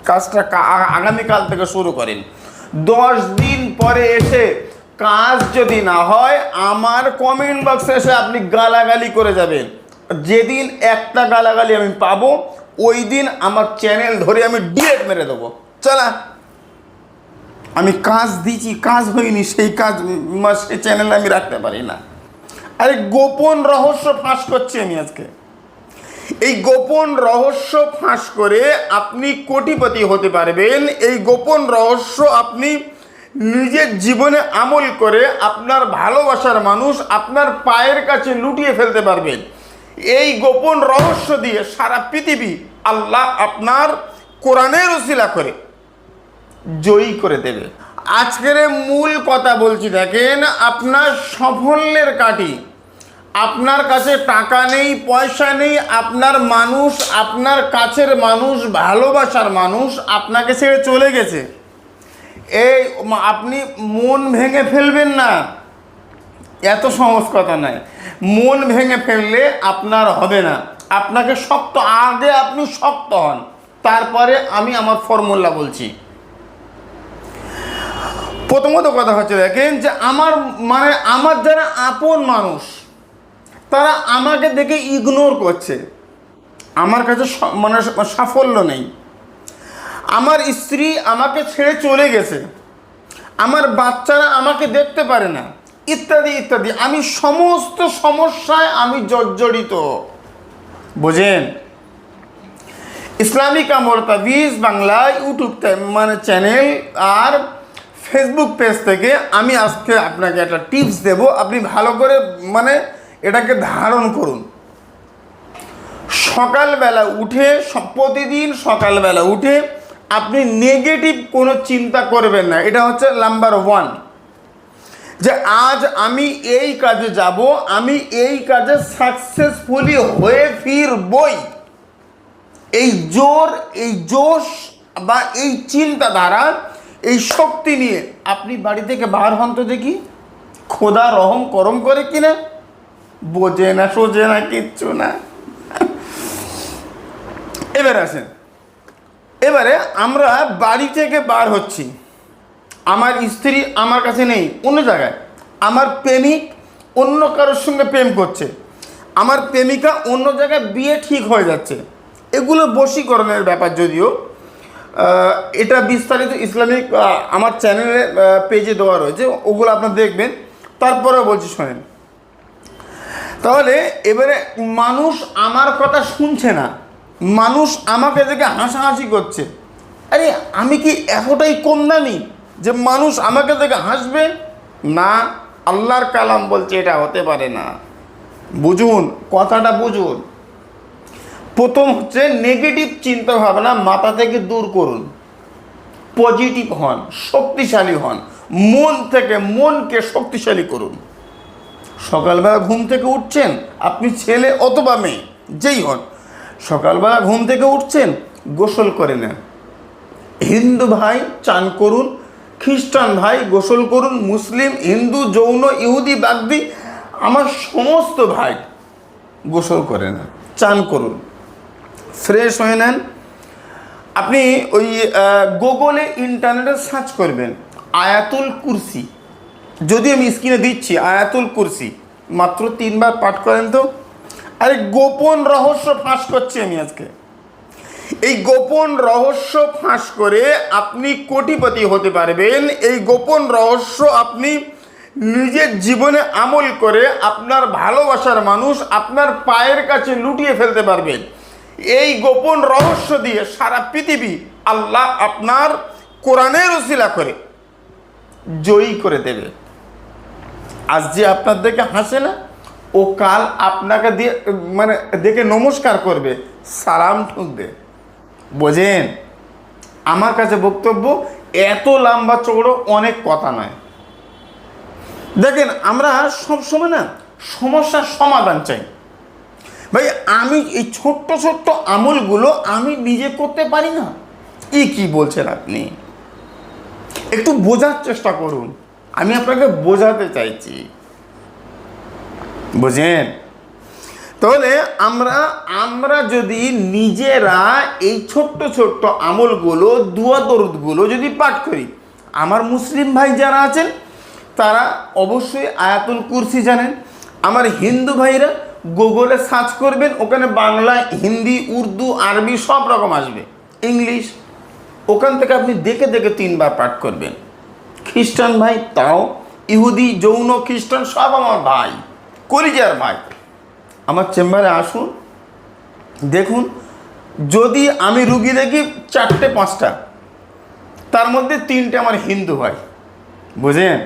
কাজটা আগামীকাল থেকে শুরু করেন। 10 দিন পরে এসে কাজ যদি না হয় আমার কমেন্ট বক্সে এসে আপনি গালাগালি করে যাবেন। যেদিন একটা গালাগালি আমি পাবো ওই দিন আমার চ্যানেল ধরে আমি ডিলিট মেরে দেবো। চলা, আমি কাজ দিয়েছি, কাজ হয়নি, সেই কাজ সেই চ্যানেলে আমি রাখতে পারি না। আরে গোপন রহস্য ফাঁস করছি আমি আজকে। এই গোপন রহস্য ফাঁস করে আপনি কোটিপতি হতে পারবেন। এই গোপন রহস্য আপনি নিজের জীবনে আমল করে আপনার ভালোবাসার মানুষ আপনার পায়ের কাছে লুটিয়ে ফেলতে পারবেন। এই গোপন রহস্য দিয়ে সারা পৃথিবী আল্লাহ আপনার কোরআনের ওসিলা করে জয়ী করে দেবে। আজকের মূল কথা বলছি, দেখেন, আপনার সাফল্যের কাঠি, আপনার কাছে টাকা নেই, পয়সা নেই, আপনার মানুষ, আপনার কাছের মানুষ, ভালোবাসার মানুষ আপনাকে ছেড়ে চলে গেছে। এই আপনি মন ভেঙে ফেলবেন না, এত সহজ কথা নয়। মন ভেঙে ফেললে আপনার হবে না। আপনাকে শক্ত, আগে আপনি শক্ত হন, তারপরে আমি আমার ফর্মুলা বলছি। প্রথমত কথা হচ্ছে, দেখেন, যে আমার যারা আপন মানুষ তারা আমাকে দেখে ইগনোর করছে, আমার কাছে সাফল্য নেই, আমার স্ত্রী আমাকে ছেড়ে চলে গেছে, আমার বাচ্চারা আমাকে দেখতে পারে না, ইত্যাদি ইত্যাদি। আমি সমস্ত সমস্যায় আমি জর্জরিত। বোঝেন, ইসলামিক আমল তাবিজ বাংলা ইউটিউব চ্যানেল আর ফেসবুক পেজ থেকে আমি আজকে আপনাকে একটা টিপস দেব। আপনি ভালো করে এটাকে ধারণ করুন। সকালবেলা উঠে, প্রতিদিন সকালবেলা উঠে আপনি নেগেটিভ কোনো চিন্তা করবেন না। এটা হচ্ছে নাম্বার 1, যে আজ আমি এই কাজে যাব, আমি এই কাজে সাকসেসফুলি হয়ে ফিরবই। এই জোর, এই জোশ বা এই চিন্তাধারা, এই শক্তি নিয়ে আপনি বাড়ি থেকে বার হন তো দেখি। খোদা রহম করম করে কিনা, বোঝে না সোজে না, কিচ্ছু না। এবারে আসেন, এবারে আমরা বাড়ি থেকে বার হচ্ছি, আমার স্ত্রী আমার কাছে নেই, অন্য জায়গায়, আমার প্রেমিক অন্য কারোর সঙ্গে প্রেম করছে, আমার প্রেমিকা অন্য জায়গায় বিয়ে ঠিক হয়ে যাচ্ছে। এগুলো বশীকরণের ব্যাপার, যদিও এটা বিস্তারিত ইসলামিক আমার চ্যানেলে পেজে দেওয়া রয়েছে, ওগুলো আপনারা দেখবেন। তারপরে বলছি, শোনেন। তাহলে এবারে মানুষ আমার কথা শুনছে না, মানুষ আমাকে দেখে হাসাহাসি করছে। আরে আমি কি এতটাই কম দামি যে মানুষ আমাকে দেখে হাসবে? না, আল্লাহর কালাম বলছে এটা হতে পারে না। বুঝুন, কথাটা বুঝুন। প্রথম হচ্ছে নেগেটিভ চিন্তা ভাবনা মাথা থেকে দূর করুন, পজিটিভ হন, শক্তিশালী হন, মন থেকে মনকে শক্তিশালী করুন। সকালবেলা ঘুম থেকে উঠছেন, আপনি ছেলে অথবা মেয়ে যেই হন, সকালবেলা ঘুম থেকে উঠছেন, গোসল করে নেন। হিন্দু ভাই চান করুন, খ্রিস্টান ভাই গোসল করুন, মুসলিম, হিন্দু, জৈন, ইহুদি, বাগদি, আমার সমস্ত ভাই গোসল করে নেন, চান করুন, ফ্রেশ হয়ে নেন। আপনি ওই গুগলে, ইন্টারনেটে সার্চ করবেন আয়াতুল কুরসি। যদি আমি স্ক্রিনে দিচ্ছি আয়াতুল কুরসি, মাত্র 3 বার পাঠ করেন তো। আরে গোপন রহস্য ফাঁস করছি আমি আজকে। এই গোপন রহস্য ফাঁস করে আপনি কোটিপতি হতে পারবেন। এই গোপন রহস্য আপনি নিজের জীবনে আমল করে আপনার ভালোবাসার মানুষ আপনার পায়ের কাছে লুটিয়ে ফেলতে পারবেন। এই গোপন রহস্য দিয়ে সারা পৃথিবী আল্লাহ আপনার কোরআনের ওসিলা করে জয়ী করে দেবে। আজ যে আপনার দেখে হাসে না, ও কাল আপনাকে দিয়ে দেখে নমস্কার করবে, সালাম ঠুকবে। বোঝেন, আমার কাছে বক্তব্য এত লম্বা চৌড়ো অনেক কথা নয়। দেখেন, আমরা সবসময় না সমস্যার সমাধান চাই। ভাই, আমি এই ছোট্ট ছোট্ট আমলগুলো আমি নিজে করতে পারি না। কি বলছেন আপনি? একটু বোঝার চেষ্টা করুন, আমি আপনাকে বোঝাতে চাইছি। বুঝেন? তাহলে আমরা আমরা যদি নিজেরা এই ছোট্ট ছোট্ট আমলগুলো, দুয়া দরুদগুলো যদি পাঠ করি, আমার মুসলিম ভাই যারা আছেন তারা অবশ্যই আয়াতুল কুরসি জানেন। আমার হিন্দু ভাইরা গুগলে সার্চ করবেন, ওখানে বাংলা, হিন্দি, উর্দু, আরবি সব রকম আসবে, ইংলিশ, ওখান থেকে আপনি দেখে দেখে 3 বার পাঠ করবেন। খ্রিস্টান ভাই তাও, ইহুদি, যৌন খ্রিস্টান সব আমার ভাই, কলিজার ভাই, আমার চেম্বারে আসুন, দেখুন। যদি আমি রুগী দেখি 4টে 5টা, তার মধ্যে 3টে আমার হিন্দু ভাই, বুঝেন?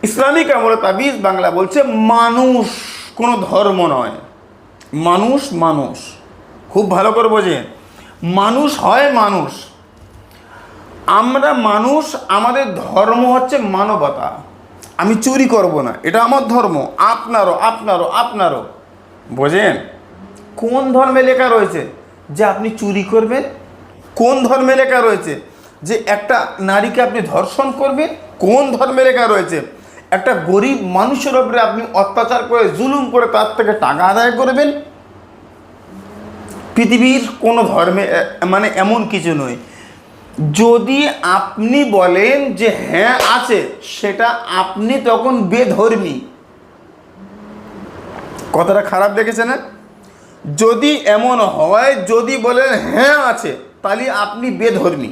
ইসলামিক আমলে তাবিজ বাংলা বলছে মানুষ, কোনো ধর্ম নয়, মানুষ মানুষ, খুব ভালো করে বোঝেন, মানুষ হয় মানুষ, আমরা মানুষ, আমাদের ধর্ম হচ্ছে মানবতা। আমি চুরি করব না, এটা আমার ধর্ম, আপনারও, বোঝেন? কোন ধর্মে লেখা রয়েছে যে আপনি চুরি করবেন? কোন ধর্মে লেখা রয়েছে যে একটা নারীকে আপনি ধর্ষণ করবেন? কোন ধর্মে লেখা রয়েছে একটা গরিব মানুষের উপরে আপনি অত্যাচার করে, জুলুম করে তার থেকে টাকা আদায় করবেন? পৃথিবীর কোনো ধর্মে মানে এমন কিছু নয়। যদি আপনি বলেন যে হ্যাঁ আছে, সেটা আপনি তখন বেধর্মী। কথাটা খারাপ দেখেছে না? যদি এমন হয়, যদি বলেন হ্যাঁ আছে, তাহলে আপনি বেধর্মী।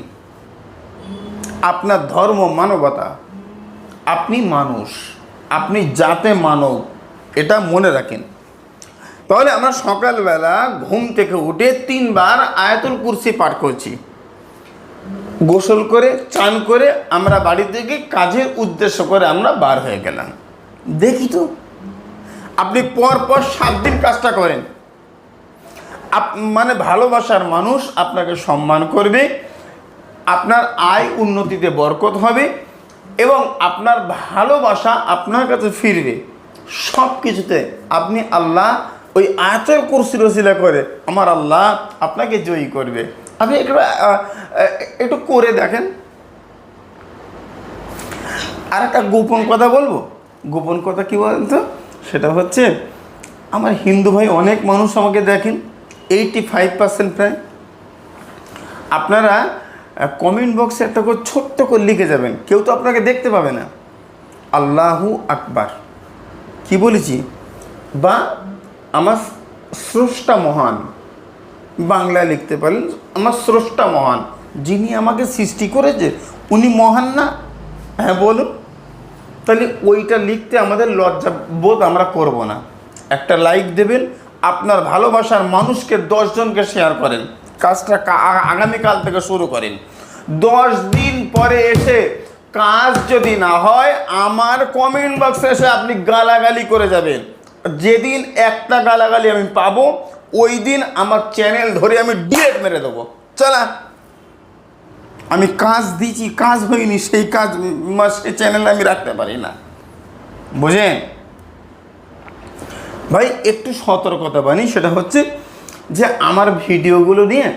আপনার ধর্ম মানবতা, আপনি মানুষ, আপনি জাতে মানব, এটা মনে রাখেন। তাহলে আমরা সকালবেলা ঘুম থেকে উঠে 3 বার আয়াতুল কুরসি পাঠ করছি, গোসল করে, চান করে আমরা বাড়ি থেকে কাজের উদ্দেশ্য করে আমরা বার হয়ে গেলাম। দেখি তো, আপনি পর 7 দিন কাজটা করেন, মানে ভালোবাসার মানুষ আপনাকে সম্মান করবে, আপনার আয় উন্নতিতে বরকত হবে এবং আপনার ভালোবাসা আপনার কাছে ফিরবে। সব কিছুতে আপনি আল্লাহ ওই আয়াতুল কুরসির ওসিলা করে আমার আল্লাহ আপনাকে জয়ী করবে। আপনি একটু করে দেখেন। আর একটা গোপন কথা বলবো, গোপন কথা কী বলেন তো? সেটা হচ্ছে আমার হিন্দু ভাই অনেক মানুষ আমাকে দেখেন, 85% প্রায়। আপনারা কমেন্ট বক্সে একটা করে ছোট্ট করে লিখে যাবেন, কেউ তো আপনাকে দেখতে পাবে না, আল্লাহু আকবার, কি বলেছি? বা আমার স্রষ্টা মহান, বাংলায় লিখতে পারেন আমার স্রষ্টা মহান, যিনি আমাকে সৃষ্টি করেছে উনি মহান না? হ্যাঁ বলুন। তাহলে ওইটা লিখতে আমাদের লজ্জা বোধ আমরা করব না। একটা লাইক দেবেন, আপনার ভালোবাসার মানুষকে 10 জনকে শেয়ার করেন, কাজটা আগামীকাল থেকে শুরু করেন। 10 দিন পরে এসে কাজ যদি না হয়, আমার কমেন্ট বক্সে এসে আপনি গালাগালি করে যাবেন। যেদিন একটা গালাগালি আমি পাবো, ওই দিন আমার চ্যানেল ধরে আমি ডিলিট মেরে দেবো। চলা, আমি কাজ দিয়েছি, কাজ হয়নি, সেই কাজ সেই চ্যানেলে আমি রাখতে পারি না, বুঝেন ভাই? একটু সতর্কতা বানি, সেটা হচ্ছে যে আমার ভিডিওগুলো নিয়ে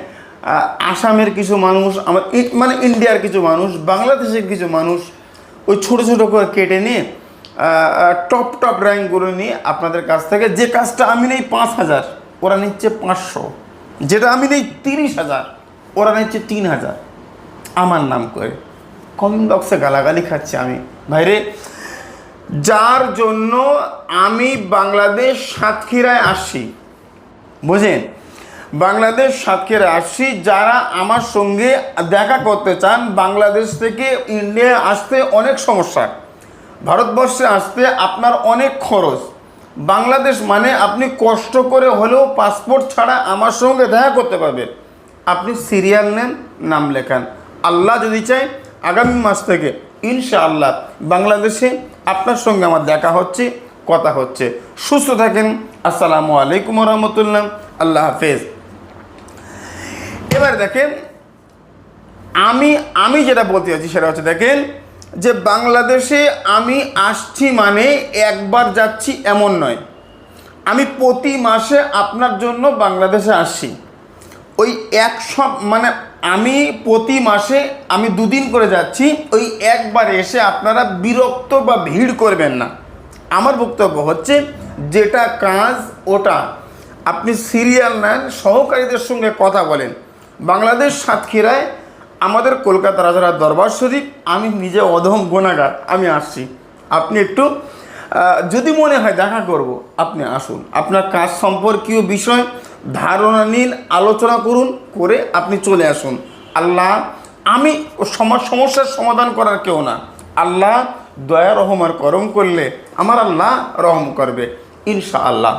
আসামের কিছু মানুষ, আমার মানে ইন্ডিয়ার কিছু মানুষ, বাংলাদেশের কিছু মানুষ ওই ছোটো ছোটো করে কেটে নিয়ে টপ র্যাঙ্কগুলো নিয়ে আপনাদের কাছ থেকে, যে কাজটা আমি নেই 5,000 ওরা নিচ্ছে 500, যেটা আমি নেই 30,000 ওরা নিচ্ছে 3,000 আমার নাম করে। কমেন্ট বক্সে গালাগালি খাচ্ছে আমি। ভাইরে, যার জন্য আমি বাংলাদেশ সাতক্ষীরায় আসছি, বুঝেন, বাংলাদেশ সাতক্ষীরায় আসছি, যারা আমার সঙ্গে দেখা করতে চান, বাংলাদেশ থেকে ইন্ডিয়া আসতে অনেক সমস্যা, ভারতবর্ষে আসতে আপনার অনেক খরচ। বাংলাদেশ মানে আপনি কষ্ট করে হলেও পাসপোর্ট ছাড়া আমার সঙ্গে দেখা করতে পারবেন। আপনি সিরিয়াল নেন, নাম লেখান, আল্লাহ যদি চায় আগামী মাস থেকে ইনশাআল্লাহ বাংলাদেশে আপনার সঙ্গে আমার দেখা হচ্ছে, কথা হচ্ছে। সুস্থ থাকেন। আসসালামু আলাইকুম রহমতুল্লাহ, আল্লাহ হাফেজ। এবার দেখেন, আমি যেটা বলতে চাচ্ছি সেটা হচ্ছে, দেখেন যে বাংলাদেশে আমি আসছি মানে একবার যাচ্ছি এমন নয়, আমি প্রতি মাসে আপনার জন্য বাংলাদেশে আসছি। ওই মানে আমি প্রতি মাসে আমি 2 দিন করে যাচ্ছি, ওই একবার এসে আপনারা বিরক্ত বা ভিড় করবেন না। আমার বক্তব্য হচ্ছে যেটা কাজ ওটা। আপনি সিরিয়াল নেন, সহকারীদের সঙ্গে কথা বলেন। বাংলাদেশ সাতক্ষীরায় আমাদের কলকাতা রাজার দরবার শরীফ, আমি নিজে অধম গুনাহগার, আমি আসছি। আপনি একটু যদি মনে হয় দেখা করব, আপনি আসুন, আপনার কাজ সম্পর্কীয় বিষয় ধারণা নিন, আলোচনা করুন, করে আপনি চলে আসুন। আল্লাহ, আমি সমস্যার সমাধান করার কেউ না, আল্লাহ দয়া রহম আর করম করলে আমার আল্লাহ রহম করবে ইনশাআল্লাহ।